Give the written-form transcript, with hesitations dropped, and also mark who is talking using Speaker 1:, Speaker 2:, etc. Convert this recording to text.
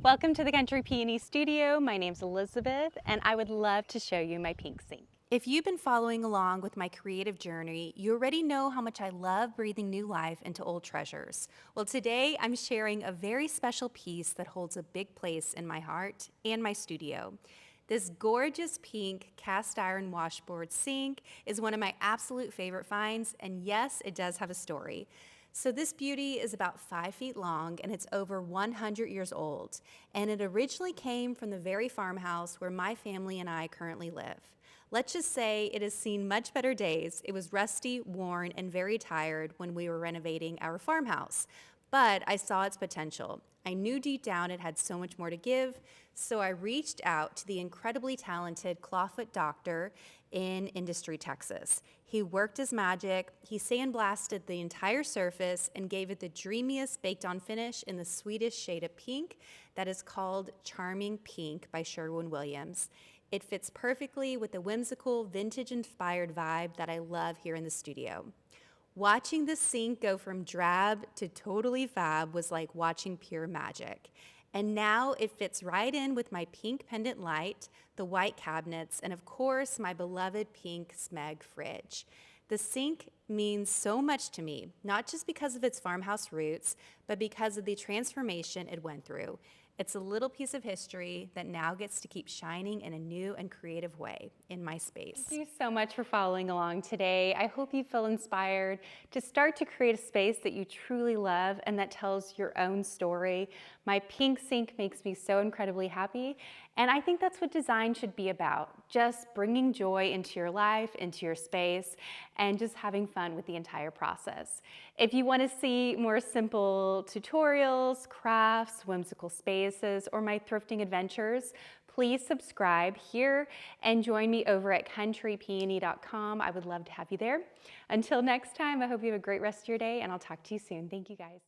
Speaker 1: Welcome to the Country Peony Studio. My name's Elizabeth, and I would love to show you my pink sink. If you've been following along with my creative journey, you already know how much I love breathing new life into old treasures. Well, today I'm sharing a very special piece that holds a big place in my heart and my studio. This gorgeous pink cast iron washboard sink is one of my absolute favorite finds, and yes, it does have a story. So this beauty is about 5 feet long and it's over 100 years old. And it originally came from the very farmhouse where my family and I currently live. Let's just say it has seen much better days. It was rusty, worn, and very tired when we were renovating our farmhouse. But I saw its potential. I knew deep down it had so much more to give, so I reached out to the incredibly talented Clawfoot Doctor in Industry, Texas. He worked his magic, he sandblasted the entire surface and gave it the dreamiest baked-on finish in the sweetest shade of pink that is called Charming Pink by Sherwin Williams. It fits perfectly with the whimsical, vintage-inspired vibe that I love here in the studio. Watching the sink go from drab to totally fab was like watching pure magic. And now it fits right in with my pink pendant light, the white cabinets, and of course, my beloved pink SMEG fridge. The sink means so much to me, not just because of its farmhouse roots, but because of the transformation it went through. It's a little piece of history that now gets to keep shining in a new and creative way in my space. Thank you so much for following along today. I hope you feel inspired to start to create a space that you truly love and that tells your own story. My pink sink makes me so incredibly happy, and I think that's what design should be about, just bringing joy into your life, into your space, and just having fun with the entire process. If you want to see more simple tutorials, crafts, whimsical spaces, or my thrifting adventures, please subscribe here and join me over at countrypeony.com. I would love to have you there. Until next time, I hope you have a great rest of your day, and I'll talk to you soon. Thank you, guys.